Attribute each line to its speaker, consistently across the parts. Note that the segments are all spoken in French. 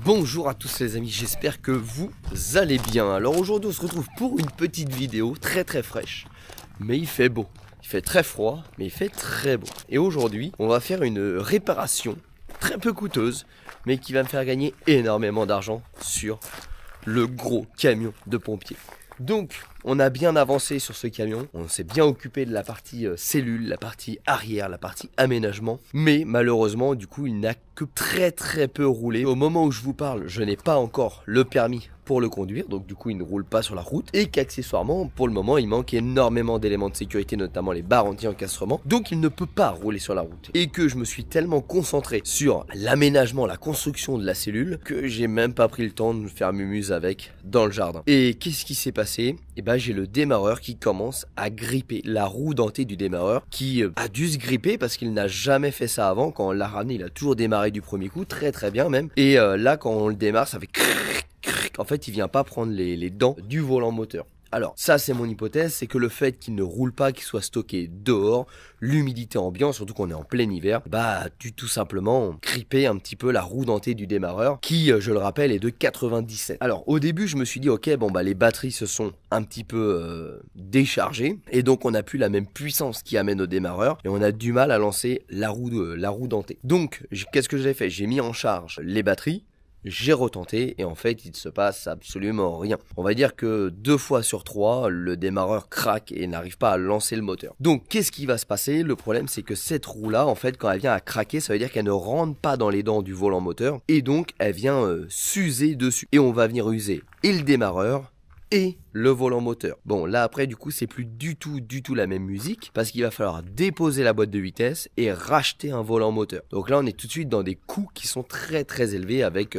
Speaker 1: Bonjour à tous les amis, j'espère que vous allez bien. Alors aujourd'hui on se retrouve pour une petite vidéo très fraîche. Mais il fait beau, il fait très froid, mais il fait très beau. Et aujourd'hui on va faire une réparation très peu coûteuse, mais qui va me faire gagner énormément d'argent sur le gros camion de pompiers. Donc on a bien avancé sur ce camion, on s'est bien occupé de la partie cellule, la partie arrière, la partie aménagement. Mais malheureusement du coup il n'a que très peu roulé. Au moment où je vous parle, je n'ai pas encore le permis pour le conduire, donc du coup il ne roule pas sur la route. Et qu'accessoirement pour le moment il manque énormément d'éléments de sécurité, notamment les barres anti-encastrement. Donc il ne peut pas rouler sur la route. Et que je me suis tellement concentré sur l'aménagement, la construction de la cellule, que j'ai même pas pris le temps de me faire mumuse avec dans le jardin. Et qu'est-ce qui s'est passé? Et ben j'ai le démarreur qui commence à gripper, la roue dentée du démarreur qui a dû se gripper parce qu'il n'a jamais fait ça avant. Quand on l'a ramené il a toujours démarré du premier coup, très bien même. Et là quand on le démarre ça fait en fait il vient pas prendre les dents du volant moteur. Alors ça c'est mon hypothèse, c'est que le fait qu'il ne roule pas, qu'il soit stocké dehors, l'humidité ambiante, surtout qu'on est en plein hiver, bah tu tout simplement gripper un petit peu la roue dentée du démarreur qui, je le rappelle, est de 97. Alors au début je me suis dit ok bon bah les batteries se sont un petit peu déchargées et donc on n'a plus la même puissance qui amène au démarreur et on a du mal à lancer la roue dentée. Donc qu'est-ce que j'ai fait? J'ai mis en charge les batteries. J'ai retenté et en fait il ne se passe absolument rien. On va dire que 2 fois sur 3 le démarreur craque et n'arrive pas à lancer le moteur. Donc qu'est-ce qui va se passer? Le problème c'est que cette roue là en fait quand elle vient à craquer ça veut dire qu'elle ne rentre pas dans les dents du volant moteur et donc elle vient s'user dessus. Et on va venir user et le démarreur et le volant moteur. Bon là après du coup c'est plus du tout la même musique parce qu'il va falloir déposer la boîte de vitesse et racheter un volant moteur. Donc là on est tout de suite dans des coûts qui sont très élevés avec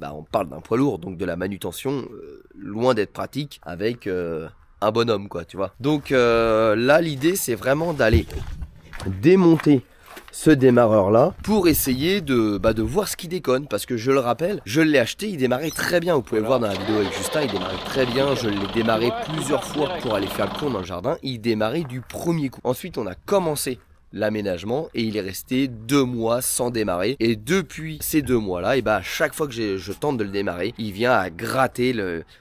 Speaker 1: on parle d'un poids lourd, donc de la manutention loin d'être pratique avec un bonhomme quoi, tu vois. Donc là l'idée c'est vraiment d'aller démonter ce démarreur là pour essayer de voir ce qui déconne, parce que je le rappelle, je l'ai acheté, il démarrait très bien, vous pouvez le voir dans la vidéo avec Justin, il démarrait très bien, je l'ai démarré plusieurs fois pour aller faire le con dans le jardin, il démarrait du premier coup. Ensuite on a commencé l'aménagement et il est resté 2 mois sans démarrer, et depuis ces 2 mois là, et à chaque fois que je tente de le démarrer, il vient à gratter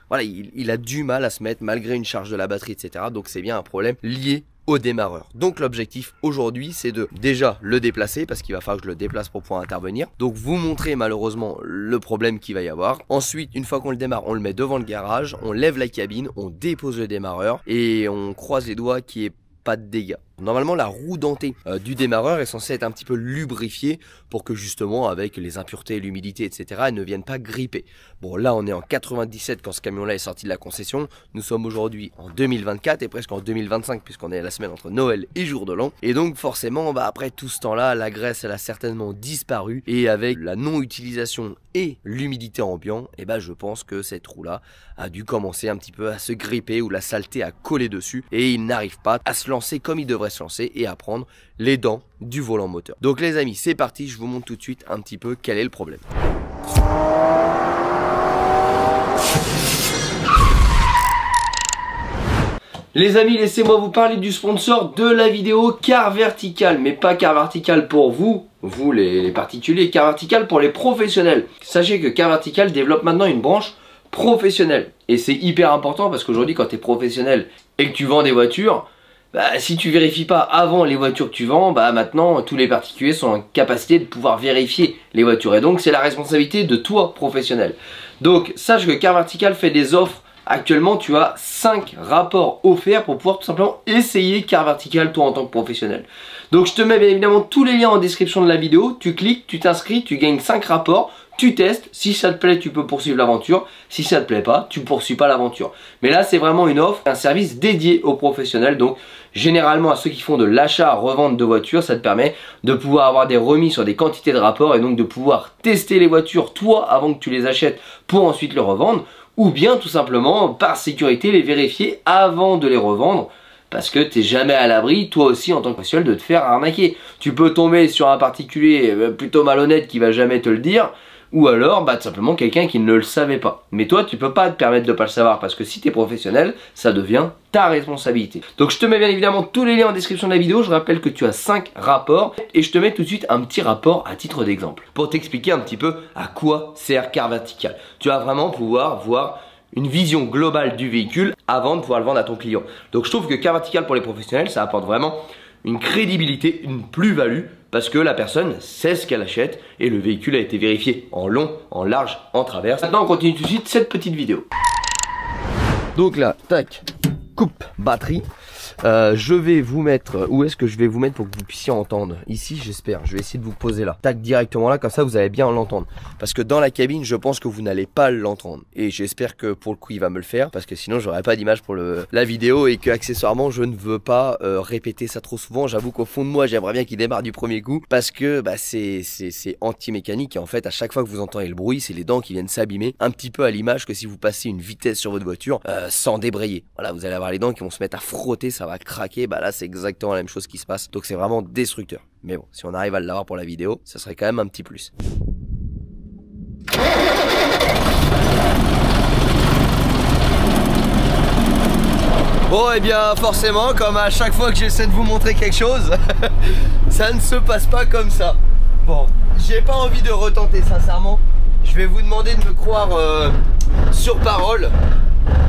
Speaker 1: voilà, il a du mal à se mettre malgré une charge de la batterie etc. Donc c'est bien un problème lié au démarreur. Donc l'objectif aujourd'hui c'est de déjà le déplacer, parce qu'il va falloir que je le déplace pour pouvoir intervenir. Donc vous montrer malheureusement le problème qu'il va y avoir. Ensuite une fois qu'on le démarre, on le met devant le garage, on lève la cabine, on dépose le démarreur et on croise les doigts qu'il n'y ait pas de dégâts. Normalement la roue dentée du démarreur est censée être un petit peu lubrifiée pour que justement avec les impuretés, l'humidité etc. elle ne vienne pas gripper. Bon là on est en 97 quand ce camion là est sorti de la concession, nous sommes aujourd'hui en 2024 et presque en 2025 puisqu'on est à la semaine entre Noël et jour de l'an, et donc forcément après tout ce temps là la graisse elle a certainement disparu, et avec la non utilisation et l'humidité ambiante, et je pense que cette roue là a dû commencer un petit peu à se gripper ou la saleté à coller dessus et il n'arrive pas à se lancer comme il devrait se lancer et à prendre les dents du volant moteur. Donc les amis c'est parti, je vous montre tout de suite un petit peu quel est le problème. Les amis, laissez-moi vous parler du sponsor de la vidéo, Car Vertical. Mais pas Car Vertical pour vous les particuliers, Car Vertical pour les professionnels. Sachez que Car Vertical développe maintenant une branche professionnelle. Et c'est hyper important parce qu'aujourd'hui quand tu es professionnel et que tu vends des voitures, si tu vérifies pas avant les voitures que tu vends, maintenant tous les particuliers sont en capacité de pouvoir vérifier les voitures. Et donc c'est la responsabilité de toi professionnel. Donc sache que Car Vertical fait des offres. Actuellement tu as 5 rapports offerts pour pouvoir tout simplement essayer Car Vertical toi en tant que professionnel. Donc je te mets bien évidemment tous les liens en description de la vidéo, tu cliques, tu t'inscris, tu gagnes 5 rapports. Tu testes, si ça te plaît tu peux poursuivre l'aventure, si ça te plaît pas tu poursuis pas l'aventure. Mais là c'est vraiment une offre, un service dédié aux professionnels. Donc généralement à ceux qui font de l'achat-revente de voitures, ça te permet de pouvoir avoir des remises sur des quantités de rapports et donc de pouvoir tester les voitures toi avant que tu les achètes pour ensuite les revendre, ou bien tout simplement par sécurité les vérifier avant de les revendre. Parce que tu n'es jamais à l'abri, toi aussi en tant que professionnel, de te faire arnaquer. Tu peux tomber sur un particulier plutôt malhonnête qui va jamais te le dire, ou alors tout simplement quelqu'un qui ne le savait pas. Mais toi tu peux pas te permettre de pas le savoir parce que si tu es professionnel, ça devient ta responsabilité. Donc je te mets bien évidemment tous les liens en description de la vidéo. Je rappelle que tu as 5 rapports et je te mets tout de suite un petit rapport à titre d'exemple pour t'expliquer un petit peu à quoi sert Car Vertical. Tu vas vraiment pouvoir voir une vision globale du véhicule avant de pouvoir le vendre à ton client. Donc je trouve que Car Vertical pour les professionnels, ça apporte vraiment une crédibilité, une plus-value parce que la personne sait ce qu'elle achète et le véhicule a été vérifié en long, en large, en travers. Maintenant on continue tout de suite cette petite vidéo. Donc là, tac, coupe batterie. Je vais vous mettre, où est-ce que je vais vous mettre pour que vous puissiez entendre? Ici j'espère, je vais essayer de vous poser là. Tac, directement là, comme ça vous allez bien l'entendre. Parce que dans la cabine je pense que vous n'allez pas l'entendre. Et j'espère que pour le coup il va me le faire. Parce que sinon j'aurai pas d'image pour la vidéo. Et que accessoirement je ne veux pas répéter ça trop souvent. J'avoue qu'au fond de moi j'aimerais bien qu'il démarre du premier coup. Parce que c'est anti-mécanique. Et en fait à chaque fois que vous entendez le bruit, c'est les dents qui viennent s'abîmer. Un petit peu à l'image que si vous passez une vitesse sur votre voiture sans débrayer. Voilà, vous allez avoir les dents qui vont se mettre à frotter, ça va craquer, là c'est exactement la même chose qui se passe, donc c'est vraiment destructeur. Mais bon, si on arrive à l'avoir pour la vidéo, ça serait quand même un petit plus. Bon et bien forcément, comme à chaque fois que j'essaie de vous montrer quelque chose, ça ne se passe pas comme ça. Bon, j'ai pas envie de retenter sincèrement, je vais vous demander de me croire sur parole.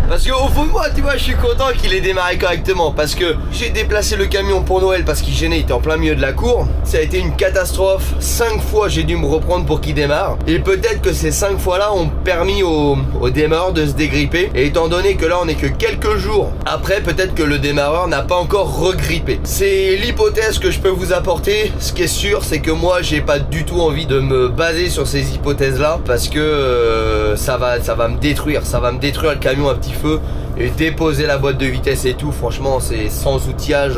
Speaker 1: Parce qu'au fond de moi, tu vois, je suis content qu'il ait démarré correctement. Parce que j'ai déplacé le camion pour Noël parce qu'il gênait, il était en plein milieu de la cour. Ça a été une catastrophe. 5 fois j'ai dû me reprendre pour qu'il démarre. Et peut-être que ces 5 fois-là ont permis au démarreur de se dégripper. Et étant donné que là on est que quelques jours après, peut-être que le démarreur n'a pas encore regrippé. C'est l'hypothèse que je peux vous apporter. Ce qui est sûr, c'est que moi j'ai pas du tout envie de me baser sur ces hypothèses-là. Parce que ça va me détruire. Ça va me détruire le camion un petit feu et déposer la boîte de vitesse et tout. Franchement c'est sans outillage.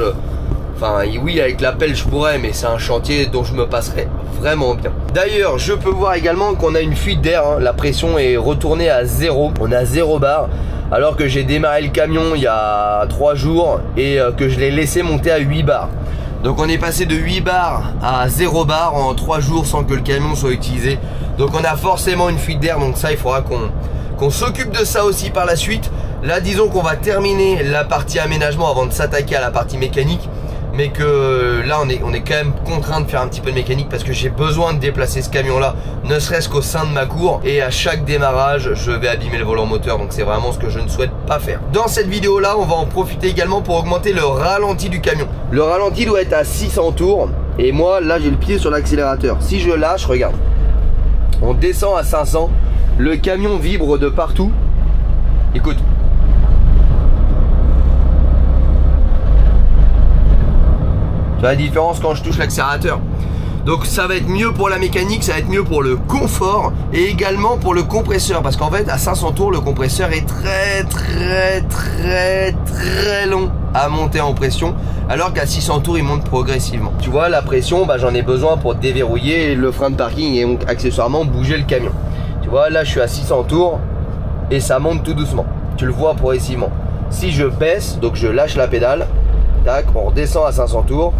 Speaker 1: Enfin oui, avec la pelle je pourrais, mais c'est un chantier dont je me passerai vraiment bien. D'ailleurs je peux voir également qu'on a une fuite d'air, hein. La pression est retournée à 0. On a 0 bar alors que j'ai démarré le camion il y a 3 jours et que je l'ai laissé monter à 8 bars. Donc on est passé de 8 bars à 0 bar en 3 jours sans que le camion soit utilisé. Donc on a forcément une fuite d'air, donc ça il faudra qu'on s'occupe de ça aussi par la suite. Là disons qu'on va terminer la partie aménagement avant de s'attaquer à la partie mécanique. Mais que là on est quand même contraint de faire un petit peu de mécanique parce que j'ai besoin de déplacer ce camion là, ne serait-ce qu'au sein de ma cour. Et à chaque démarrage je vais abîmer le volant moteur, donc c'est vraiment ce que je ne souhaite pas faire. Dans cette vidéo là on va en profiter également pour augmenter le ralenti du camion. Le ralenti doit être à 600 tours. Et moi là j'ai le pied sur l'accélérateur. Si je lâche, regarde, on descend à 500. Le camion vibre de partout. Écoute. Tu vois la différence quand je touche l'accélérateur. Donc ça va être mieux pour la mécanique, ça va être mieux pour le confort et également pour le compresseur. Parce qu'en fait à 500 tours le compresseur est très long à monter en pression. Alors qu'à 600 tours il monte progressivement. Tu vois la pression, j'en ai besoin pour déverrouiller le frein de parking et donc accessoirement bouger le camion. Tu vois là je suis à 600 tours et ça monte tout doucement. Tu le vois progressivement. Si je baisse, donc je lâche la pédale, tac, on redescend à 500 tours.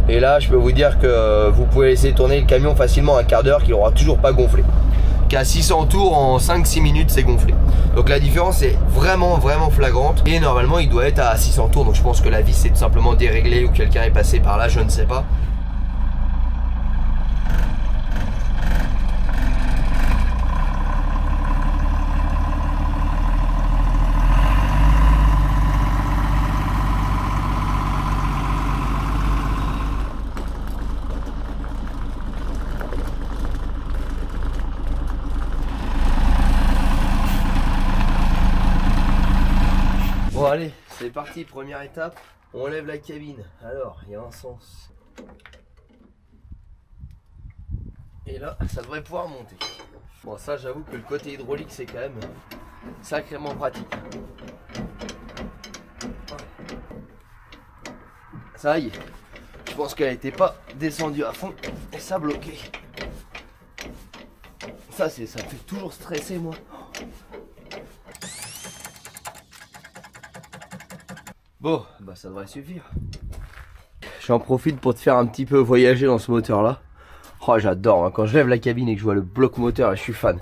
Speaker 1: Et là je peux vous dire que vous pouvez laisser tourner le camion facilement un quart d'heure qu'il n'aura toujours pas gonflé. Qu'à 600 tours en 5-6 minutes c'est gonflé. Donc la différence est vraiment flagrante. Et normalement il doit être à 600 tours. Donc je pense que la vis c'est tout simplement déréglée ou quelqu'un est passé par là, je ne sais pas. Bon allez, c'est parti, première étape, on lève la cabine. Alors, il y a un sens. Et là, ça devrait pouvoir monter. Bon ça j'avoue que le côté hydraulique c'est quand même sacrément pratique. Ça y est, je pense qu'elle n'était pas descendue à fond et ça bloquait. Ça me fait toujours stresser moi. Bon, ça devrait suffire. J'en profite pour te faire un petit peu voyager dans ce moteur là. Oh, j'adore, hein. Quand je lève la cabine et que je vois le bloc moteur, je suis fan.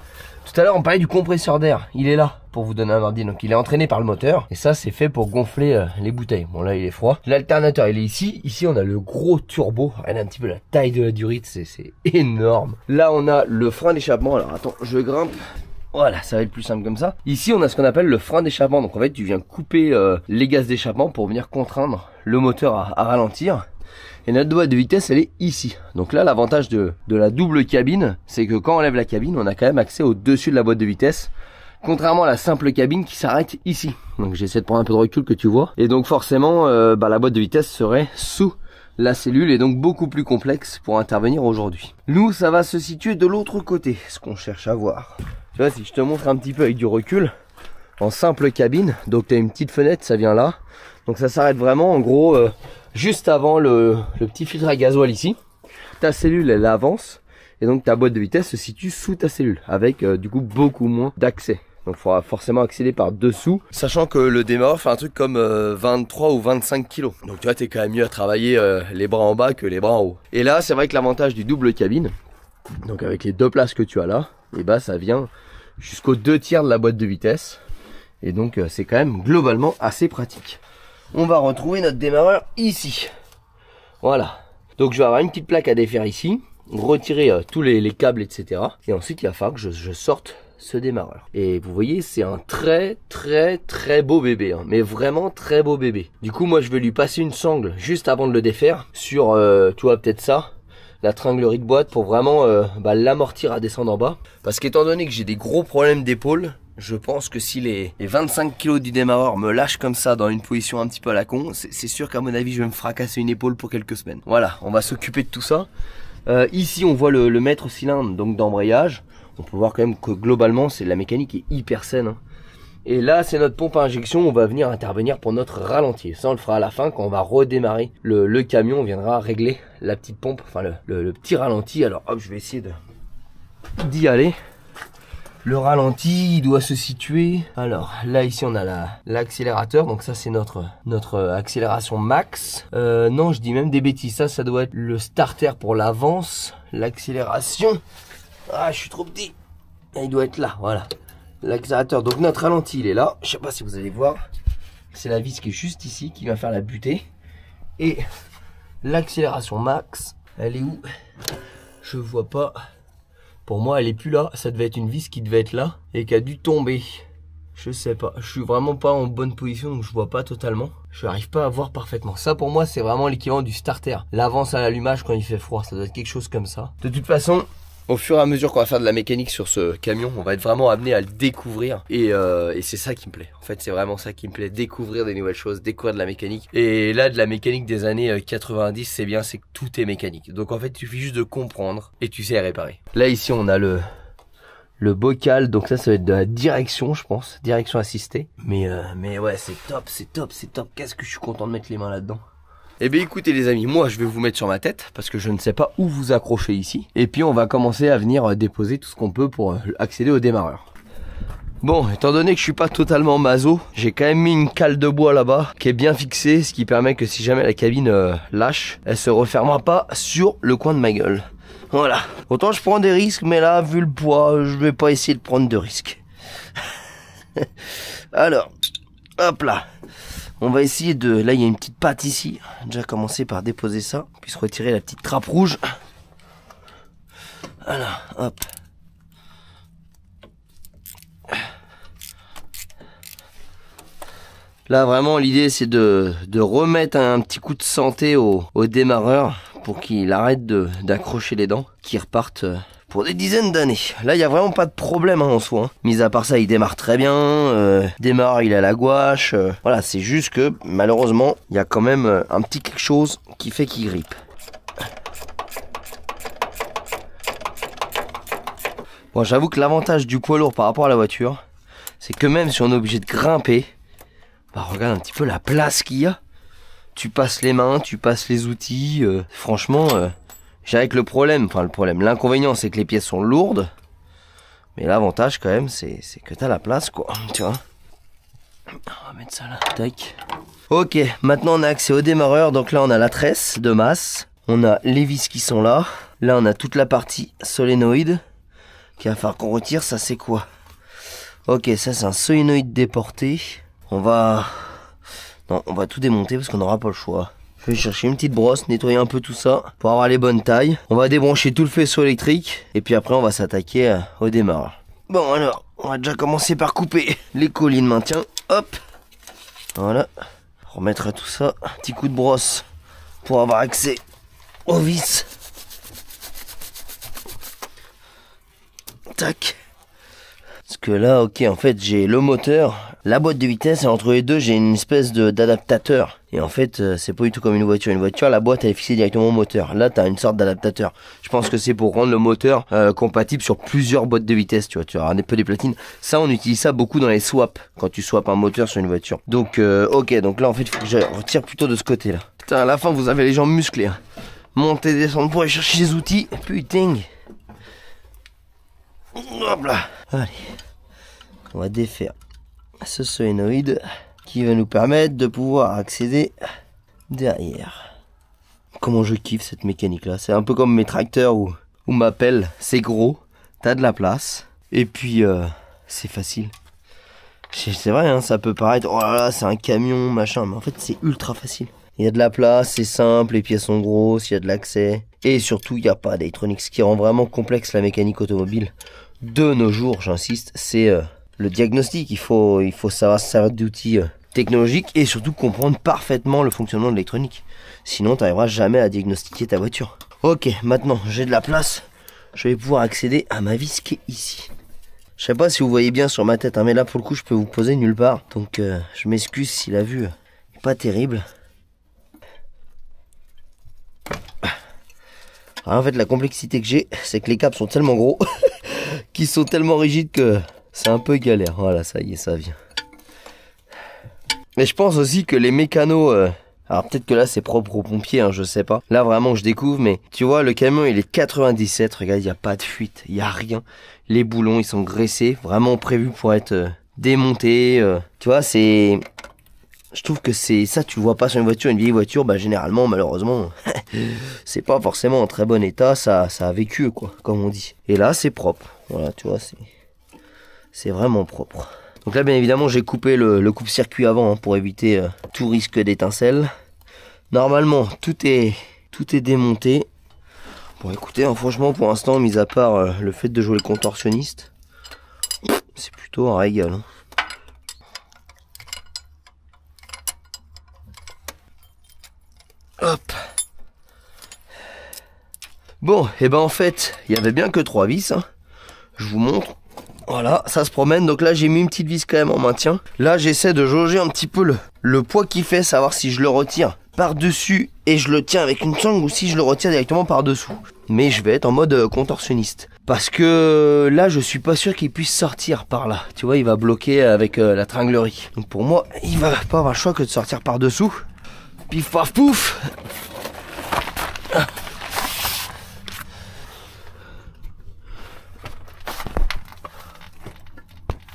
Speaker 1: Tout à l'heure, on parlait du compresseur d'air. Il est là pour vous donner un ordi. Donc, il est entraîné par le moteur. Et ça, c'est fait pour gonfler les bouteilles. Bon, là, il est froid. L'alternateur, il est ici. Ici, on a le gros turbo. Regardez un petit peu la taille de la durite. C'est énorme. Là, on a le frein d'échappement. Alors, attends, je grimpe. Voilà, ça va être plus simple comme ça. Ici, on a ce qu'on appelle le frein d'échappement. Donc, en fait, tu viens couper les gaz d'échappement pour venir contraindre le moteur à ralentir. Et notre boîte de vitesse, elle est ici. Donc là, l'avantage de la double cabine, c'est que quand on lève la cabine, on a quand même accès au-dessus de la boîte de vitesse. Contrairement à la simple cabine qui s'arrête ici. Donc j'essaie de prendre un peu de recul que tu vois. Et donc forcément, la boîte de vitesse serait sous la cellule et donc beaucoup plus complexe pour intervenir aujourd'hui. Nous, ça va se situer de l'autre côté, ce qu'on cherche à voir. Tu vois, si je te montre un petit peu avec du recul, en simple cabine, donc tu as une petite fenêtre, ça vient là. Donc ça s'arrête vraiment en gros juste avant le petit filtre à gasoil ici. Ta cellule elle avance et donc ta boîte de vitesse se situe sous ta cellule avec du coup beaucoup moins d'accès. Donc il faudra forcément accéder par dessous, sachant que le démarreur fait un truc comme 23 ou 25 kg. Donc tu vois, t'es quand même mieux à travailler les bras en bas que les bras en haut. Et là c'est vrai que l'avantage du double cabine, donc avec les deux places que tu as là, et bah ça vient jusqu'aux 2/3 de la boîte de vitesse. Et donc c'est quand même globalement assez pratique. On va retrouver notre démarreur ici. Voilà. Donc je vais avoir une petite plaque à défaire ici, retirer tous les câbles, etc. Et ensuite il va falloir que je sorte ce démarreur. Et vous voyez, c'est un très beau bébé, hein, mais vraiment très beau bébé. Du coup moi je vais lui passer une sangle juste avant de le défaire sur, tu vois, peut-être ça, la tringlerie de boîte pour vraiment l'amortir à descendre en bas. Parce qu'étant donné que j'ai des gros problèmes d'épaule, je pense que si les 25 kg du démarreur me lâchent comme ça dans une position un petit peu à la con, c'est sûr qu'à mon avis je vais me fracasser une épaule pour quelques semaines. Voilà, on va s'occuper de tout ça. Ici on voit le maître cylindre donc d'embrayage. On peut voir quand même que globalement c'est la mécanique est hyper saine, hein. Et là c'est notre pompe à injection, on va venir intervenir pour notre ralenti. Ça on le fera à la fin quand on va redémarrer le camion, on viendra régler la petite pompe, enfin le petit ralenti. Alors hop, je vais essayer d'y aller. Le ralenti, il doit se situer. Alors là ici on a l'accélérateur, donc ça c'est notre accélération max. Non, je dis même des bêtises, ça doit être le starter pour l'avance. L'accélération, ah je suis trop petit, il doit être là, voilà. L'accélérateur, donc notre ralenti il est là. Je sais pas si vous allez voir, c'est la vis qui est juste ici qui va faire la butée. Et l'accélération max, elle est où? Je vois pas. Pour moi, elle est plus là. Ça devait être une vis qui devait être là et qui a dû tomber. Je sais pas. Je suis vraiment pas en bonne position, donc je vois pas totalement. Je n'arrive pas à voir parfaitement. Ça, pour moi, c'est vraiment l'équivalent du starter. L'avance à l'allumage quand il fait froid. Ça doit être quelque chose comme ça. De toute façon, au fur et à mesure qu'on va faire de la mécanique sur ce camion, on va être vraiment amené à le découvrir. Et c'est ça qui me plaît. En fait, c'est vraiment ça qui me plaît. Découvrir des nouvelles choses, découvrir de la mécanique. Et là, de la mécanique des années 90, c'est bien, c'est que tout est mécanique. Donc en fait, il suffit juste de comprendre et tu sais réparer. Là, ici, on a le bocal. Donc ça va être de la direction, je pense. Direction assistée. Mais ouais, c'est top, c'est top, c'est top. Qu'est-ce que je suis content de mettre les mains là-dedans. Eh bien écoutez les amis, moi je vais vous mettre sur ma tête parce que je ne sais pas où vous accrocher ici. Et puis on va commencer à venir déposer tout ce qu'on peut pour accéder au démarreur. Bon, étant donné que je suis pas totalement maso, j'ai quand même mis une cale de bois là-bas qui est bien fixée, ce qui permet que si jamais la cabine lâche, elle se refermera pas sur le coin de ma gueule. Voilà. Autant je prends des risques, mais là, vu le poids, je vais pas essayer de prendre de risques. Alors, hop là. On va essayer de... Là, il y a une petite patte ici. Déjà commencer par déposer ça. Puis se retirer la petite trappe rouge. Voilà, hop. Là, vraiment, l'idée, c'est de remettre un petit coup de santé au démarreur pour qu'il arrête d'accrocher les dents, qu'il reparte pour des dizaines d'années. Là, il n'y a vraiment pas de problème en soi. Hein. Mis à part ça, il démarre très bien. Démarre, il a la gouache. Voilà, c'est juste que, malheureusement, il y a quand même un petit quelque chose qui fait qu'il grippe. Bon, j'avoue que l'avantage du poids lourd par rapport à la voiture, c'est que même si on est obligé de grimper, bah regarde un petit peu la place qu'il y a. Tu passes les mains, tu passes les outils. Franchement, j'ai avec le problème, l'inconvénient c'est que les pièces sont lourdes. Mais l'avantage quand même, c'est que t'as la place quoi, tu vois. On va mettre ça là, tac. Ok, maintenant on a accès au démarreur. Donc là on a la tresse de masse. On a les vis qui sont là. Là on a toute la partie solénoïde qu'il va falloir qu'on retire. Ça c'est quoi? Ok, ça c'est un solénoïde déporté. On va tout démonter parce qu'on n'aura pas le choix. Je vais chercher une petite brosse, nettoyer un peu tout ça pour avoir les bonnes tailles. On va débrancher tout le faisceau électrique et puis après on va s'attaquer au démarrage. Bon alors, on va déjà commencer par couper les colis de maintien. Hop, voilà. Remettre tout ça, un petit coup de brosse pour avoir accès aux vis. Tac. Parce que là, ok, en fait, j'ai le moteur, la boîte de vitesse, et entre les deux, j'ai une espèce d'adaptateur. Et en fait, c'est pas du tout comme une voiture. Une voiture, la boîte, elle est fixée directement au moteur. Là, t'as une sorte d'adaptateur. Je pense que c'est pour rendre le moteur compatible sur plusieurs boîtes de vitesse, tu vois. Tu as un peu des platines. Ça, on utilise ça beaucoup dans les swaps, quand tu swaps un moteur sur une voiture. Donc, ok, donc là, en fait, il faut que je retire plutôt de ce côté-là. Putain, à la fin, vous avez les jambes musclées. Hein. Monter, descendre pour aller chercher les outils. Putain. Hop là. Allez, on va défaire ce solénoïde qui va nous permettre de pouvoir accéder derrière. Comment je kiffe cette mécanique là. C'est un peu comme mes tracteurs ou ma pelle. C'est gros, t'as de la place et puis c'est facile. C'est vrai, hein, ça peut paraître oh là là, c'est un camion machin, mais en fait c'est ultra facile. Il y a de la place, c'est simple, les pièces sont grosses, il y a de l'accès et surtout il n'y a pas d'électronique, ce qui rend vraiment complexe la mécanique automobile. De nos jours, j'insiste, c'est le diagnostic. Il faut savoir se servir d'outils technologiques et surtout comprendre parfaitement le fonctionnement de l'électronique. Sinon, tu n'arriveras jamais à diagnostiquer ta voiture. Ok, maintenant, j'ai de la place. Je vais pouvoir accéder à ma vis qui est ici. Je sais pas si vous voyez bien sur ma tête, hein, mais là, pour le coup, je peux vous poser nulle part. Donc, je m'excuse si la vue n'est pas terrible. Alors, en fait, la complexité que j'ai, c'est que les câbles sont tellement gros qui sont tellement rigides que c'est un peu galère. Voilà, ça y est, ça vient. Mais je pense aussi que les mécanos... alors peut-être que là c'est propre aux pompiers, hein, je sais pas. Là vraiment je découvre, mais tu vois le camion il est 97, regarde, il n'y a pas de fuite, il n'y a rien. Les boulons ils sont graissés, vraiment prévus pour être démontés. Tu vois, c'est... Je trouve que c'est ça, tu le vois pas sur une voiture, une vieille voiture, bah généralement, malheureusement, c'est pas forcément en très bon état, ça a vécu, quoi, comme on dit. Et là, c'est propre, voilà, tu vois, c'est vraiment propre. Donc là, bien évidemment, j'ai coupé le coupe-circuit avant, hein, pour éviter tout risque d'étincelle. Normalement, tout est démonté. Bon, écoutez, hein, franchement, pour l'instant, mis à part le fait de jouer le contorsionniste, c'est plutôt un régal, hein. Hop. Bon, et ben en fait, il y avait bien que 3 vis, hein. Je vous montre. Voilà, ça se promène. Donc là, j'ai mis une petite vis quand même en maintien. Là, j'essaie de jauger un petit peu le poids qu'il fait, savoir si je le retire par-dessus et je le tiens avec une sangle ou si je le retire directement par-dessous. Mais je vais être en mode contorsionniste. Parce que là, je suis pas sûr qu'il puisse sortir par là. Tu vois, il va bloquer avec la tringlerie. Donc pour moi, il va pas avoir le choix que de sortir par-dessous. Pif paf pouf.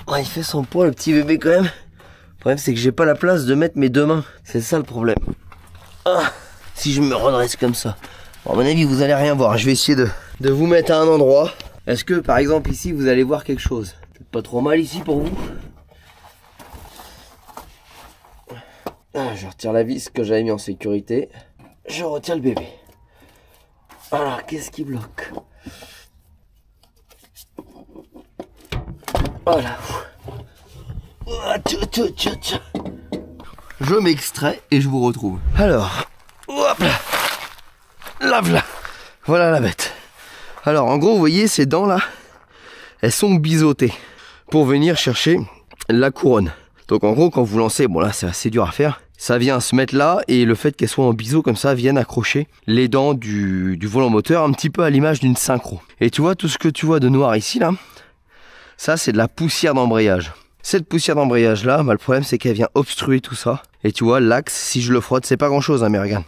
Speaker 1: Ah, il fait son poids le petit bébé quand même. Le problème c'est que j'ai pas la place de mettre mes deux mains. C'est ça le problème. Ah, si je me redresse comme ça. Bon, à mon avis vous allez rien voir. Je vais essayer de vous mettre à un endroit. Est-ce que par exemple ici vous allez voir quelque chose? Peut-être pas trop mal ici pour vous. Ah, je retire la vis que j'avais mis en sécurité. Je retiens le bébé. Alors, qu'est-ce qui bloque? Voilà. Je m'extrais et je vous retrouve. Alors, hop là. Là, voilà. Voilà la bête. Alors, en gros, vous voyez, ces dents là, elles sont biseautées pour venir chercher la couronne. Donc en gros, quand vous lancez, bon là c'est assez dur à faire, ça vient se mettre là et le fait qu'elle soit en biseau comme ça vienne accrocher les dents du volant moteur un petit peu à l'image d'une synchro. Et tu vois tout ce que tu vois de noir ici là, ça c'est de la poussière d'embrayage. Cette poussière d'embrayage là, bah, le problème c'est qu'elle vient obstruer tout ça. Et tu vois l'axe, si je le frotte, c'est pas grand chose hein, mais regarde.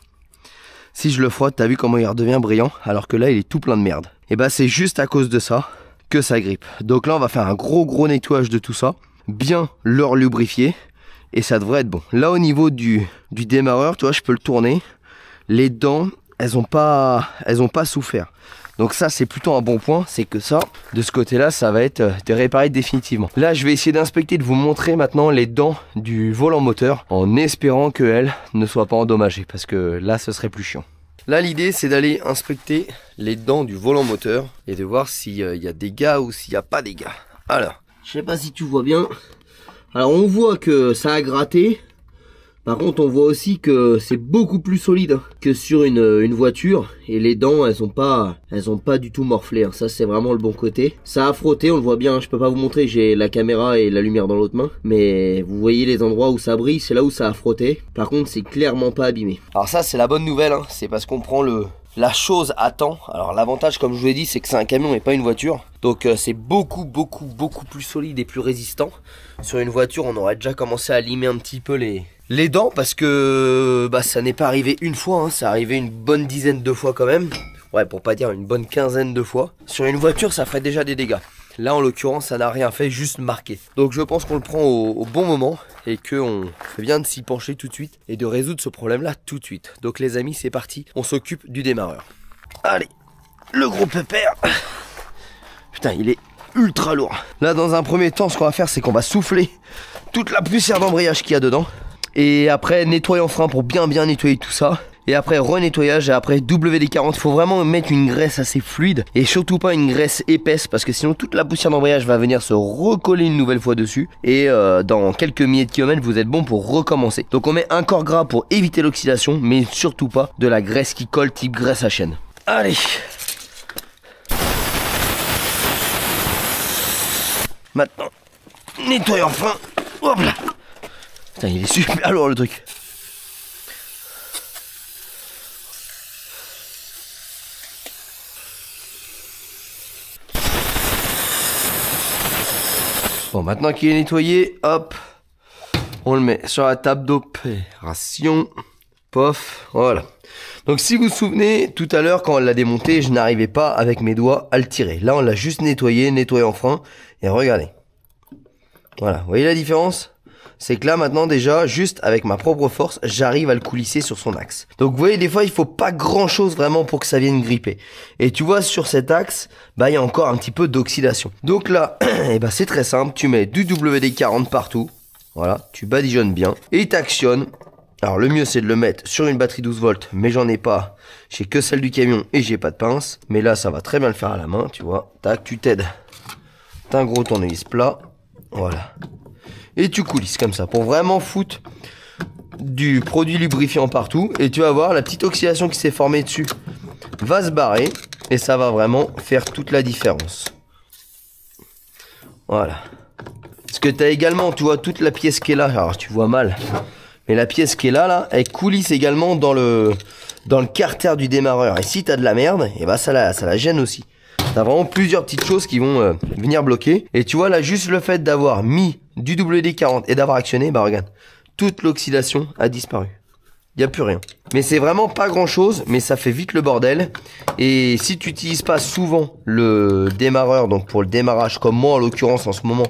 Speaker 1: Si je le frotte, t'as vu comment il redevient brillant alors que là il est tout plein de merde. Et bah c'est juste à cause de ça que ça grippe. Donc là on va faire un gros nettoyage de tout ça. Bien le lubrifier et ça devrait être bon. Là au niveau du démarreur, tu vois, je peux le tourner. Les dents, elles ont pas souffert. Donc ça c'est plutôt un bon point, c'est que ça, de ce côté-là, ça va être réparé définitivement. Là je vais essayer d'inspecter, de vous montrer maintenant les dents du volant moteur, en espérant qu'elles ne soient pas endommagées, parce que là ce serait plus chiant. Là l'idée c'est d'aller inspecter les dents du volant moteur et de voir s'il y a des dégâts ou s'il n'y a pas de dégâts. Alors, je sais pas si tu vois bien. Alors on voit que ça a gratté. Par contre on voit aussi que c'est beaucoup plus solide que sur une voiture. Et les dents elles ont pas du tout morflé, hein. Ça c'est vraiment le bon côté. Ça a frotté, on le voit bien, je peux pas vous montrer, j'ai la caméra et la lumière dans l'autre main. Mais vous voyez les endroits où ça brille, c'est là où ça a frotté. Par contre c'est clairement pas abîmé. Alors ça c'est la bonne nouvelle, hein. C'est parce qu'on prend la chose à temps. Alors l'avantage comme je vous l'ai dit c'est que c'est un camion et pas une voiture. Donc c'est beaucoup plus solide et plus résistant. Sur une voiture on aurait déjà commencé à limer un petit peu les dents parce que ça n'est pas arrivé une fois, hein. Ça arrivé une bonne dizaine de fois quand même. Ouais, pour pas dire une bonne quinzaine de fois. Sur une voiture ça ferait déjà des dégâts. Là en l'occurrence ça n'a rien fait, juste marqué. Donc je pense qu'on le prend au bon moment et qu'on fait bien de s'y pencher tout de suite et de résoudre ce problème là tout de suite. Donc les amis c'est parti, on s'occupe du démarreur. Allez, le gros pépère. Putain il est ultra lourd. Là dans un premier temps ce qu'on va faire c'est qu'on va souffler toute la poussière d'embrayage qu'il y a dedans. Et après nettoyer en frein pour bien nettoyer tout ça. Et après renettoyage et après WD-40, il faut vraiment mettre une graisse assez fluide et surtout pas une graisse épaisse parce que sinon toute la poussière d'embrayage va venir se recoller une nouvelle fois dessus et dans quelques milliers de kilomètres vous êtes bon pour recommencer. Donc on met un corps gras pour éviter l'oxydation mais surtout pas de la graisse qui colle type graisse à chaîne. Allez. Maintenant, nettoyant frein. Hop là. Putain il est super lourd le truc. Bon, maintenant qu'il est nettoyé, hop, on le met sur la table d'opération. Pof, voilà. Donc si vous vous souvenez, tout à l'heure quand on l'a démonté, je n'arrivais pas avec mes doigts à le tirer. Là on l'a juste nettoyé en frein. Et regardez. Voilà, vous voyez la différence ? C'est que là maintenant déjà, juste avec ma propre force, j'arrive à le coulisser sur son axe. Donc vous voyez des fois il faut pas grand chose vraiment pour que ça vienne gripper. Et tu vois sur cet axe, il y a encore un petit peu d'oxydation. Donc là, c'est très simple, tu mets du WD-40 partout. Voilà, tu badigeonnes bien et t'actionnes. Alors le mieux c'est de le mettre sur une batterie 12 volts, mais j'en ai pas. J'ai que celle du camion et j'ai pas de pince. Mais là ça va très bien le faire à la main, tu vois. Tac, tu t'aides. T'as un gros tournevis plat. Voilà. Et tu coulisses comme ça pour vraiment foutre du produit lubrifiant partout. Et tu vas voir la petite oxydation qui s'est formée dessus va se barrer. Et ça va vraiment faire toute la différence. Voilà. Parce que tu as également, tu vois, toute la pièce qui est là. Alors tu vois mal. Mais la pièce qui est là, elle coulisse également dans le carter du démarreur. Et si tu as de la merde, et ça la gêne aussi. T'as vraiment plusieurs petites choses qui vont venir bloquer. Et tu vois là, juste le fait d'avoir mis du WD-40 et d'avoir actionné, regarde, toute l'oxydation a disparu. Il n'y a plus rien. Mais c'est vraiment pas grand chose, mais ça fait vite le bordel. Et si tu n'utilises pas souvent le démarreur, donc pour le démarrage, comme moi en l'occurrence en ce moment,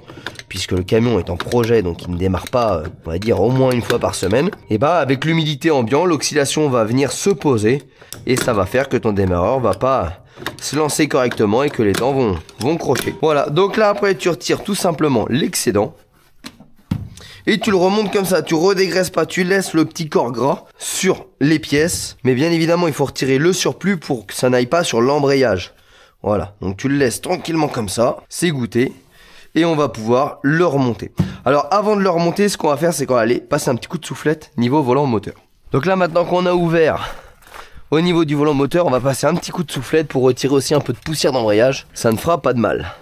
Speaker 1: puisque le camion est en projet, donc il ne démarre pas, on va dire au moins une fois par semaine, et avec l'humidité ambiante, l'oxydation va venir se poser et ça va faire que ton démarreur va pas se lancer correctement et que les dents vont crocher. Voilà, donc là après tu retires tout simplement l'excédent et tu le remontes comme ça, tu redégraisses pas, tu laisses le petit corps gras sur les pièces, mais bien évidemment il faut retirer le surplus pour que ça n'aille pas sur l'embrayage. Voilà, donc tu le laisses tranquillement comme ça, c'est goûté et on va pouvoir le remonter. Alors avant de le remonter, ce qu'on va faire c'est qu'on va aller passer un petit coup de soufflette niveau volant moteur. Donc là maintenant qu'on a ouvert au niveau du volant moteur, on va passer un petit coup de soufflette pour retirer aussi un peu de poussière d'embrayage. Ça ne fera pas de mal.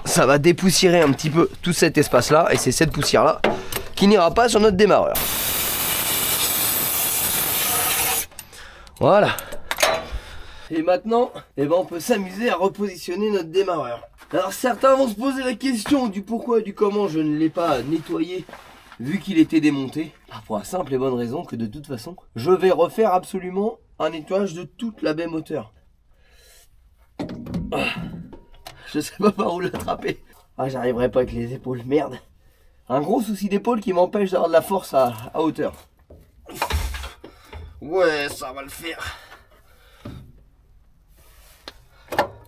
Speaker 1: Ça va dépoussiérer un petit peu tout cet espace-là. Et c'est cette poussière-là qui n'ira pas sur notre démarreur. Voilà. Et maintenant, on peut s'amuser à repositionner notre démarreur. Alors certains vont se poser la question du pourquoi et du comment je ne l'ai pas nettoyé vu qu'il était démonté. Pour la simple et bonne raison que de toute façon, je vais refaire absolument un nettoyage de toute la baie moteur. Je sais pas par où l'attraper. J'arriverai pas avec les épaules, merde. Un gros souci d'épaule qui m'empêche d'avoir de la force à hauteur. Ouais, ça va le faire.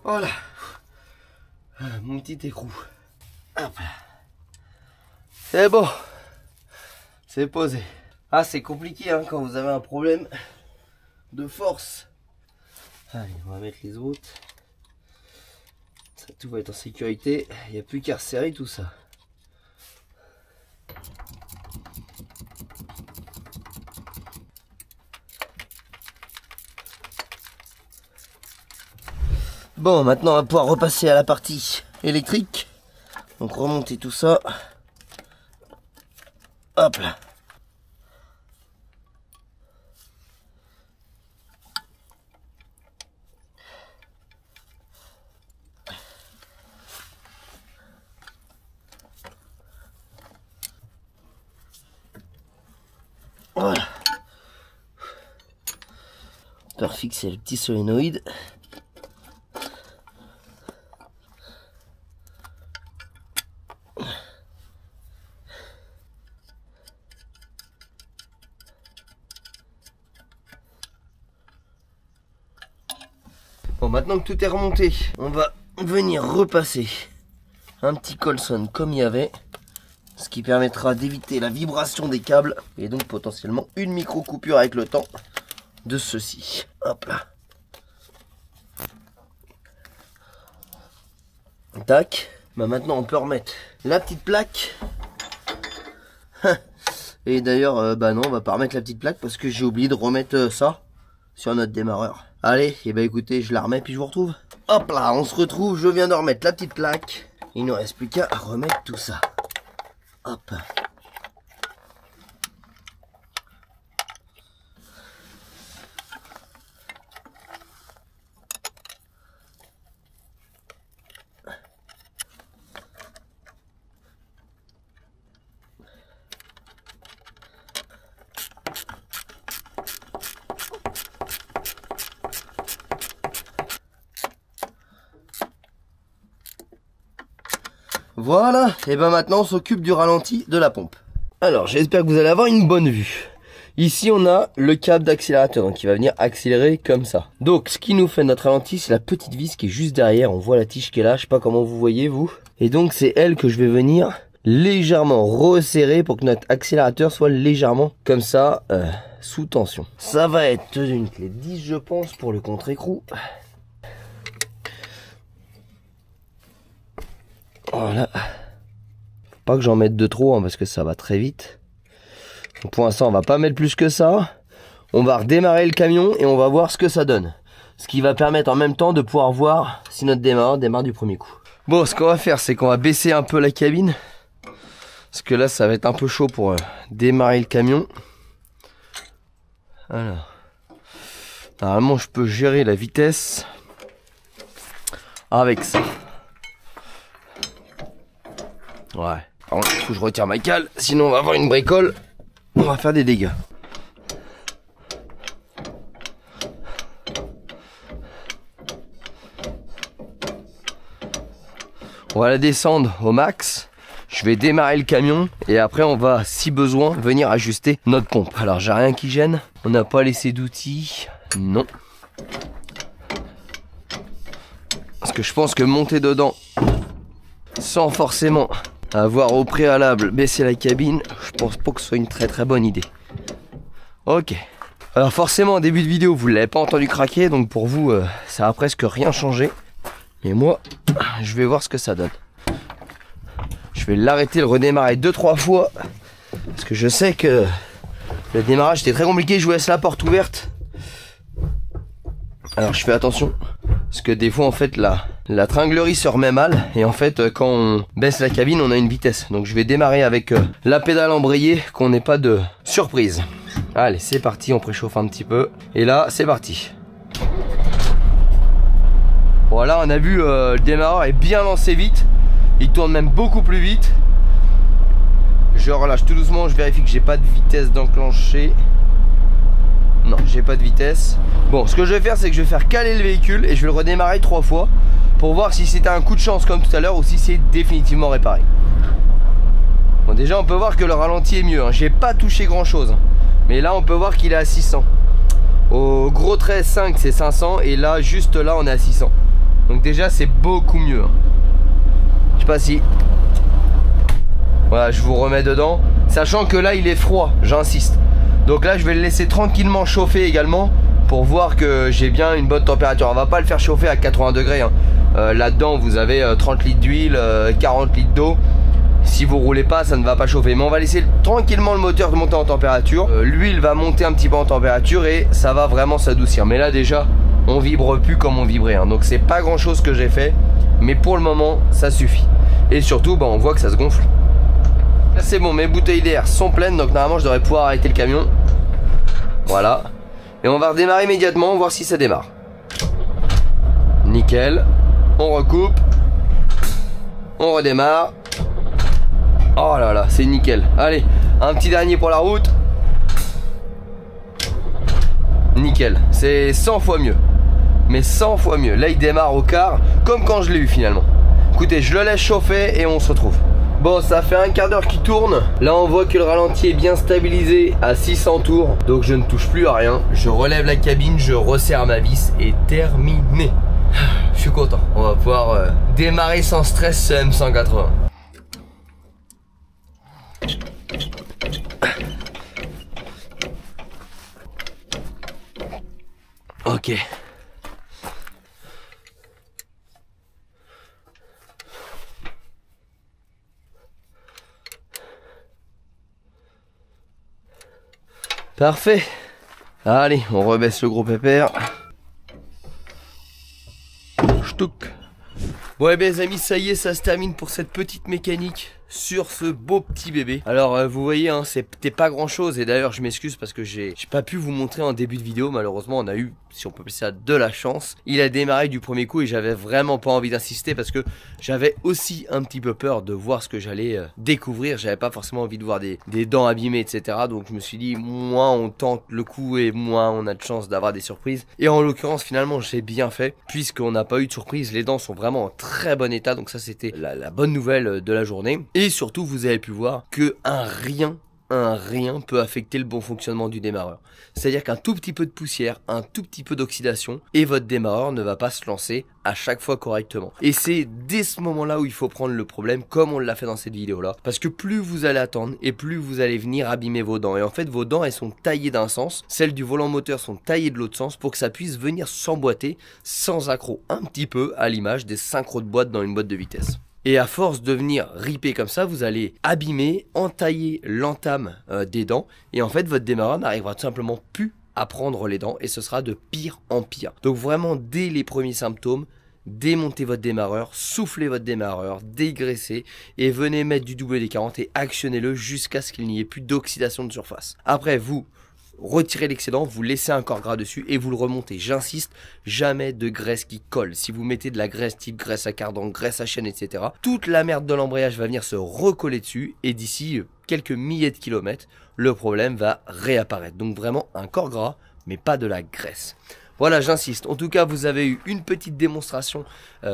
Speaker 1: Voilà. Mon petit écrou. Hop. C'est bon. C'est posé. Ah, c'est compliqué hein, quand vous avez un problème de force. Allez, on va mettre les autres. Ça, tout va être en sécurité. Il n'y a plus qu'à resserrer tout ça. Bon, maintenant on va pouvoir repasser à la partie électrique. Donc remonter tout ça. Hop là. Voilà. On peut refixer le petit solénoïde. Bon, maintenant que tout est remonté, on va venir repasser un petit colson comme il y avait, ce qui permettra d'éviter la vibration des câbles et donc potentiellement une micro coupure avec le temps de ceci. Hop là. Tac. Bah maintenant on peut remettre la petite plaque. Et d'ailleurs, bah non, on va pas remettre la petite plaque parce que j'ai oublié de remettre ça sur notre démarreur. Allez, et bah écoutez, je la remets puis je vous retrouve. Hop là, on se retrouve, je viens de remettre la petite plaque. Il ne reste plus qu'à remettre tout ça. Hop. Voilà, et ben maintenant on s'occupe du ralenti de la pompe. Alors j'espère que vous allez avoir une bonne vue. Ici on a le câble d'accélérateur qui va venir accélérer comme ça. Donc ce qui nous fait notre ralenti, c'est la petite vis qui est juste derrière. On voit la tige qui est là, je sais pas comment vous voyez vous. Et donc c'est elle que je vais venir légèrement resserrer pour que notre accélérateur soit légèrement comme ça, sous tension. Ça va être une clé 10 je pense pour le contre-écrou. Voilà. Faut pas que j'en mette de trop hein, parce que ça va très vite. Donc pour l'instant on va pas mettre plus que ça. On va redémarrer le camion et on va voir ce que ça donne. Ce qui va permettre en même temps de pouvoir voir si notre démarreur démarre du premier coup. Bon, ce qu'on va faire c'est qu'on va baisser un peu la cabine. Parce que là ça va être un peu chaud pour démarrer le camion. Alors. Normalement je peux gérer la vitesse avec ça. Ouais. Par contre, il faut que je retire ma cale, sinon on va avoir une bricole. On va faire des dégâts. On va la descendre au max. Je vais démarrer le camion et après on va, si besoin, venir ajuster notre pompe. Alors j'ai rien qui gêne. On n'a pas laissé d'outils. Non. Parce que je pense que monter dedans sans forcément avoir au préalable baissé la cabine, je pense pas que ce soit une très bonne idée. Ok. Alors forcément en début de vidéo vous l'avez pas entendu craquer, donc pour vous ça a presque rien changé. Mais moi je vais voir ce que ça donne. Je vais l'arrêter, le redémarrer 2-3 fois. Parce que je sais que le démarrage était très compliqué, je vous laisse la porte ouverte. Alors je fais attention. Parce que des fois en fait la tringlerie se remet mal. Et en fait quand on baisse la cabine on a une vitesse. Donc je vais démarrer avec la pédale embrayée, qu'on n'ait pas de surprise. Allez c'est parti, on préchauffe un petit peu. Et là c'est parti. Voilà, on a vu le démarreur est bien lancé vite. Il tourne même beaucoup plus vite. Je relâche tout doucement, je vérifie que j'ai pas de vitesse d'enclencher. Non, j'ai pas de vitesse. Bon, ce que je vais faire, c'est que je vais faire caler le véhicule et je vais le redémarrer 3 fois pour voir si c'était un coup de chance comme tout à l'heure ou si c'est définitivement réparé. Bon, déjà, on peut voir que le ralenti est mieux. Hein. J'ai pas touché grand chose. Mais là, on peut voir qu'il est à 600. Au gros trait 5 c'est 500 et là juste là on est à 600. Donc déjà c'est beaucoup mieux. Je sais pas si... Voilà, je vous remets dedans. Sachant que là il est froid, j'insiste. Donc là je vais le laisser tranquillement chauffer également pour voir que j'ai bien une bonne température. On va pas le faire chauffer à 80 degrés hein. Là-dedans vous avez 30 litres d'huile, 40 litres d'eau. Si vous roulez pas ça ne va pas chauffer. Mais on va laisser tranquillement le moteur de monter en température. L'huile va monter un petit peu en température et ça va vraiment s'adoucir. Mais là déjà on vibre plus comme on vibrait hein. Donc c'est pas grand chose que j'ai fait. Mais pour le moment ça suffit. Et surtout on voit que ça se gonfle. Là c'est bon, mes bouteilles d'air sont pleines. Donc normalement je devrais pouvoir arrêter le camion. Voilà. Et on va redémarrer immédiatement, voir si ça démarre. Nickel. On recoupe. On redémarre. Oh là là, c'est nickel. Allez, un petit dernier pour la route. Nickel, c'est 100 fois mieux. Mais 100 fois mieux. Là il démarre au quart, comme quand je l'ai eu finalement. Écoutez, je le laisse chauffer et on se retrouve. Bon, ça fait un quart d'heure qu'il tourne. Là on voit que le ralenti est bien stabilisé à 600 tours. Donc je ne touche plus à rien. Je relève la cabine, je resserre ma vis et terminé. Je suis content. On va pouvoir démarrer sans stress ce M180. Ok. Parfait. Allez, on rebaisse le gros pépère. Ch'touk. Bon et bien les amis, ça y est, ça se termine pour cette petite mécanique sur ce beau petit bébé. Alors vous voyez hein, c'était pas grand chose. Et d'ailleurs je m'excuse parce que j'ai pas pu vous montrer en début de vidéo. Malheureusement on a eu, si on peut appeler ça, de la chance. Il a démarré du premier coup et j'avais vraiment pas envie d'insister parce que j'avais aussi un petit peu peur de voir ce que j'allais découvrir. J'avais pas forcément envie de voir des dents abîmées etc. Donc je me suis dit moins on tente le coup et moins on a de chance d'avoir des surprises. Et en l'occurrence finalement j'ai bien fait puisqu'on n'a pas eu de surprise. Les dents sont vraiment en très bon état. Donc ça c'était la bonne nouvelle de la journée. Et surtout vous avez pu voir que un rien peut affecter le bon fonctionnement du démarreur. C'est-à-dire qu'un tout petit peu de poussière, un tout petit peu d'oxydation et votre démarreur ne va pas se lancer à chaque fois correctement. Et c'est dès ce moment-là où il faut prendre le problème comme on l'a fait dans cette vidéo-là. Parce que plus vous allez attendre et plus vous allez venir abîmer vos dents. Et en fait vos dents elles sont taillées d'un sens, celles du volant moteur sont taillées de l'autre sens pour que ça puisse venir s'emboîter sans accroc, un petit peu à l'image des synchros de boîte dans une boîte de vitesse. Et à force de venir riper comme ça, vous allez abîmer, entailler l'entame des dents. Et en fait, votre démarreur n'arrivera tout simplement plus à prendre les dents. Et ce sera de pire en pire. Donc vraiment, dès les premiers symptômes, démontez votre démarreur, soufflez votre démarreur, dégraissez. Et venez mettre du WD-40 et actionnez-le jusqu'à ce qu'il n'y ait plus d'oxydation de surface. Après, vous retirez l'excédent, vous laissez un corps gras dessus et vous le remontez. J'insiste, jamais de graisse qui colle. Si vous mettez de la graisse type graisse à cardan, graisse à chaîne, etc., toute la merde de l'embrayage va venir se recoller dessus et d'ici quelques milliers de kilomètres, le problème va réapparaître. Donc vraiment un corps gras, mais pas de la graisse. Voilà, j'insiste. En tout cas, vous avez eu une petite démonstration.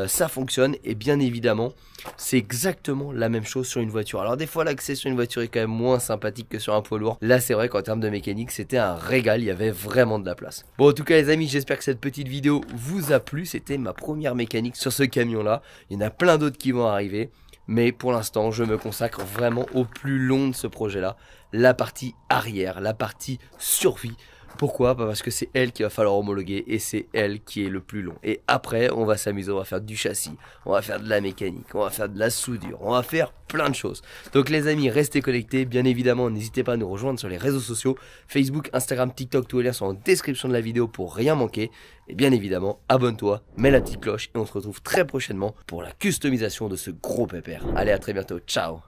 Speaker 1: Ça fonctionne. Et bien évidemment, c'est exactement la même chose sur une voiture. Alors des fois, l'accès sur une voiture est quand même moins sympathique que sur un poids lourd. Là, c'est vrai qu'en termes de mécanique, c'était un régal. Il y avait vraiment de la place. Bon, en tout cas, les amis, j'espère que cette petite vidéo vous a plu. C'était ma première mécanique sur ce camion-là. Il y en a plein d'autres qui vont arriver. Mais pour l'instant, je me consacre vraiment au plus long de ce projet-là. La partie arrière, la partie survie. Pourquoi? Parce que c'est elle qu'il va falloir homologuer et c'est elle qui est le plus long. Et après, on va s'amuser, on va faire du châssis, on va faire de la mécanique, on va faire de la soudure, on va faire plein de choses. Donc les amis, restez connectés. Bien évidemment, n'hésitez pas à nous rejoindre sur les réseaux sociaux. Facebook, Instagram, TikTok, tous les liens sont en description de la vidéo pour rien manquer. Et bien évidemment, abonne-toi, mets la petite cloche et on se retrouve très prochainement pour la customisation de ce gros pépère. Allez, à très bientôt, ciao!